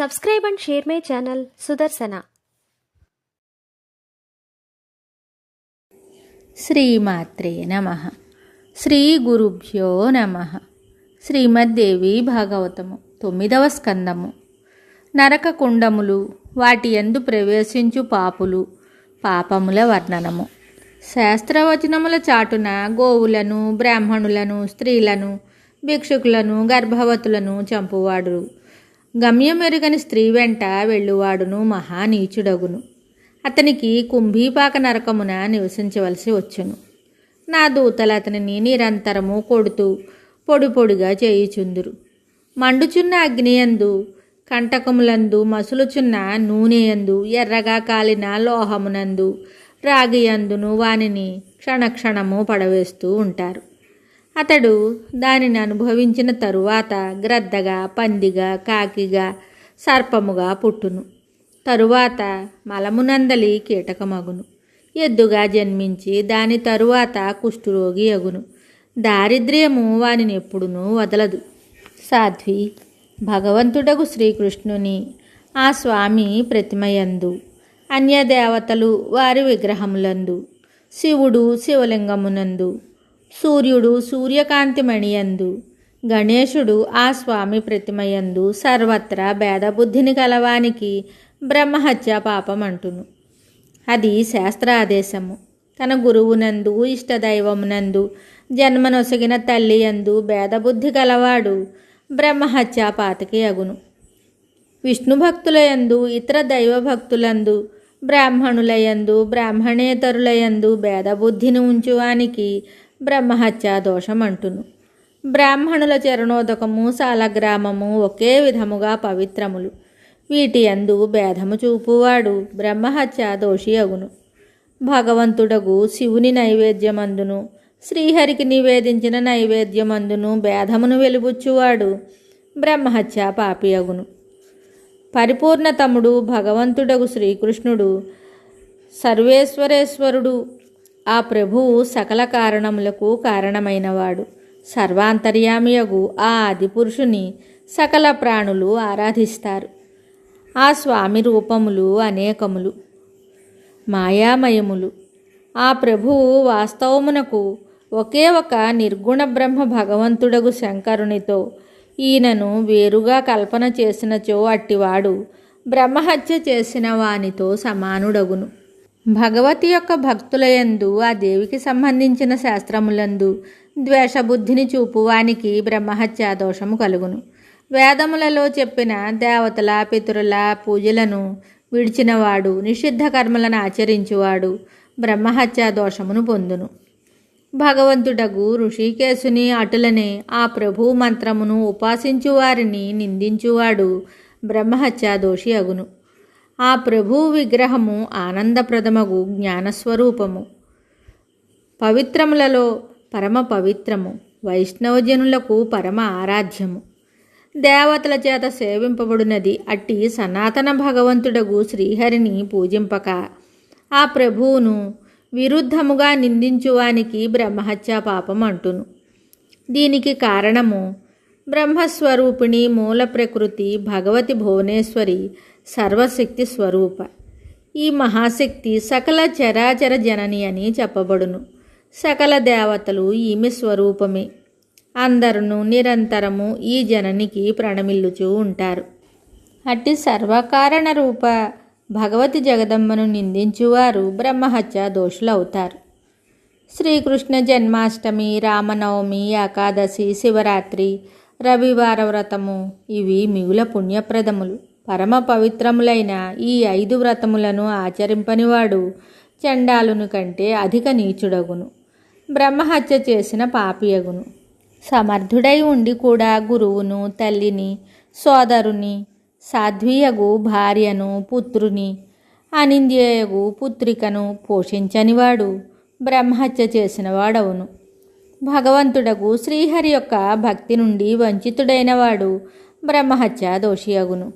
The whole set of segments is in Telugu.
Subscribe and share my channel Sudarsana. శ్రీమాత్రే నమః. శ్రీ గురుభ్యో నమః. శ్రీమద్దేవి భాగవతము 9వ స్కందము. నరక కుండములు, వాటి యందు ప్రవేశించు పాపులు, పాపముల వర్ణనము. శాస్త్రవచనముల చాటున గోవులను, బ్రాహ్మణులను, స్త్రీలను, భిక్షుకులను, గర్భవతులను చంపువాడు, గమ్యమెరుగని స్త్రీ వెంట వెళ్ళువాడును మహానీచుడగును. అతనికి కుంభీపాక నరకమున నివసించవలసి వచ్చును. నా దూతలు అతనిని నిరంతరము కొడుతూ పొడి పొడిగా చేయుచుందురు. మండుచున్న అగ్నియందు, కంటకములందు, మసులుచున్న నూనెయందు, ఎర్రగా కాలిన లోహమునందు, రాగియందును వానిని క్షణక్షణము పడవేస్తూ ఉంటారు. అతడు దానిని అనుభవించిన తరువాత గ్రద్దగా, పందిగా, కాకిగా, సర్పముగా పుట్టును. తరువాత మలమునందలి కీటకమగును. ఎద్దుగా జన్మించి దాని తరువాత కుష్ఠరోగి అగును. దారిద్ర్యము వానిని ఎప్పుడునూ వదలదు. సాధ్వి, భగవంతుడగు శ్రీకృష్ణుని ఆ స్వామి ప్రతిమయందు, అన్యదేవతలు వారి విగ్రహములందు, శివుడు శివలింగమునందు, సూర్యుడు సూర్యకాంతిమణియందు, గణేశుడు ఆ స్వామి ప్రతిమయందు సర్వత్రా భేదబుద్ధిని కలవానికి బ్రహ్మహత్య పాపమంటును. అది శాస్త్రాదేశము. తన గురువునందు, ఇష్టదైవమునందు, జన్మనొసగిన తల్లియందు భేదబుద్ధి గలవాడు బ్రహ్మహత్యా పాతకి అగును. విష్ణు భక్తులయందు, ఇతర దైవభక్తులందు, బ్రాహ్మణులయందు, బ్రాహ్మణేతరులయందు భేదబుద్ధిని ఉంచువానికి బ్రహ్మహత్యా దోషమంటును. బ్రాహ్మణుల చరణోదకము, సాలగ్రామము ఒకే విధముగా పవిత్రములు. వీటి యందు భేదము చూపువాడు బ్రహ్మహత్యా దోషి అగును. భగవంతుడగు శివుని నైవేద్యమందును, శ్రీహరికి నివేదించిన నైవేద్యమందును భేదమును వెలుబుచ్చువాడు బ్రహ్మహత్యా పాపి అగును. పరిపూర్ణతముడు భగవంతుడగు శ్రీకృష్ణుడు సర్వేశ్వరేశ్వరుడు. ఆ ప్రభువు సకల కారణములకు కారణమైనవాడు. సర్వాంతర్యామియగు ఆ ఆదిపురుషుని సకల ప్రాణులు ఆరాధిస్తారు. ఆ స్వామి రూపములు అనేకములు, మాయామయములు. ఆ ప్రభువు వాస్తవమునకు ఒకే ఒక నిర్గుణ బ్రహ్మ భగవంతుడగు శంకరునితో ఈయనను వేరుగా కల్పన చేసినచో అట్టివాడు బ్రహ్మహత్య చేసిన వానితో సమానుడగును. భగవతి యొక్క భక్తులయందు, ఆ దేవికి సంబంధించిన శాస్త్రములందు ద్వేషబుద్ధిని చూపువానికి బ్రహ్మహత్యా దోషము కలుగును. వేదములలో చెప్పిన దేవతల, పితరుల పూజలను విడిచినవాడు, నిషిద్ధ కర్మలను ఆచరించువాడు బ్రహ్మహత్యా దోషమును పొందును. భగవంతుడగు ఋషికేశుని అటులనే ఆ ప్రభు మంత్రమును ఉపాసించువారిని నిందించువాడు బ్రహ్మహత్యా దోషి అగును. ఆ ప్రభువు విగ్రహము ఆనందప్రదమగు జ్ఞానస్వరూపము, పవిత్రములలో పరమ పవిత్రము, వైష్ణవజనులకు పరమ ఆరాధ్యము, దేవతల చేత సేవింపబడినది. అట్టి సనాతన భగవంతుడగు శ్రీహరిని పూజింపక ఆ ప్రభువును విరుద్ధముగా నిందించువానికి బ్రహ్మహత్యా పాపం అంటును. దీనికి కారణము బ్రహ్మస్వరూపిణి మూల ప్రకృతి భగవతి భువనేశ్వరి సర్వశక్తి స్వరూప. ఈ మహాశక్తి సకల చరాచర జనని అని చెప్పబడును. సకల దేవతలు ఈమె స్వరూపమే. అందరూ నిరంతరము ఈ జననికి ప్రణమిల్లుచూ ఉంటారు. అట్టి సర్వకారణ రూప భగవతి జగదంబను నిందించువారు బ్రహ్మహత్యా దోషులవుతారు. శ్రీకృష్ణ జన్మాష్టమి, రామనవమి, ఏకాదశి, శివరాత్రి, రవివార వ్రతము ఇవి మిగుల పుణ్యప్రదములు. పరమ పవిత్రములైన ఈ 5 వ్రతములను ఆచరింపనివాడు చండాలుని కంటే అధిక నీచుడగును, బ్రహ్మహత్య చేసిన పాపియగును. సమర్థుడై ఉండి కూడా గురువును, తల్లిని, సోదరుని, సాధ్వీయగు భార్యను, పుత్రుని, అనింద్యయగు పుత్రికను పోషించనివాడు బ్రహ్మహత్య చేసిన వాడవును. భగవంతుడగు శ్రీహరి యొక్క భక్తి నుండి వంచితుడైన వాడు బ్రహ్మహత్యా దోషి అగును.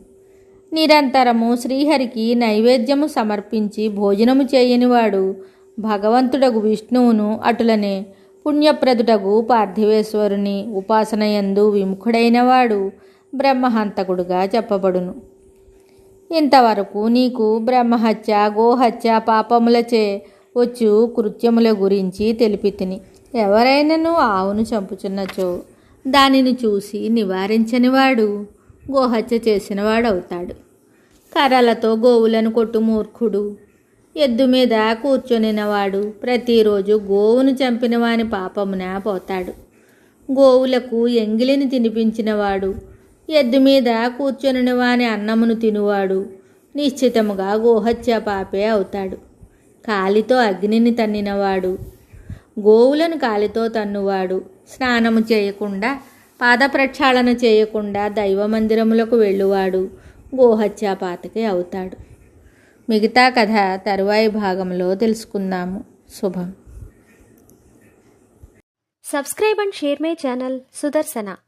నిరంతరము శ్రీహరికి నైవేద్యము సమర్పించి భోజనము చేయనివాడు భగవంతుడగు విష్ణువును, అటులనే పుణ్యప్రదుడగు పార్థివేశ్వరుని ఉపాసనయందు విముఖుడైనవాడు బ్రహ్మహంతకుడుగా చెప్పబడును. ఇంతవరకు నీకు బ్రహ్మహత్య గోహత్య పాపములచే వచ్చు కృత్యముల గురించి తెలిపితిని. ఎవరైనాను ఆవును చంపుచున్నచో దానిని చూసి నివారించనివాడు గోహత్య చేసినవాడవుతాడు. కర్రలతో గోవులను కొట్టు మూర్ఖుడు, ఎద్దు మీద కూర్చొనినవాడు ప్రతిరోజు గోవును చంపిన వాని పాపమున పోతాడు. గోవులకు ఎంగిలిని తినిపించినవాడు, ఎద్దు మీద కూర్చొని వాని అన్నమును తినువాడు నిశ్చితముగా గోహత్య పాపే అవుతాడు. కాలితో అగ్నిని తన్నినవాడు, గోవులను కాలితో తన్నువాడు, స్నానము చేయకుండా పాద ప్రక్షాళన చేయకుండా దైవ మందిరములకు వెళ్ళువాడు గోహత్యాపాతకి అవుతాడు. మిగతా కథ తరువాయి భాగంలో తెలుసుకుందాము. శుభం. Subscribe and share my channel Sudarsana.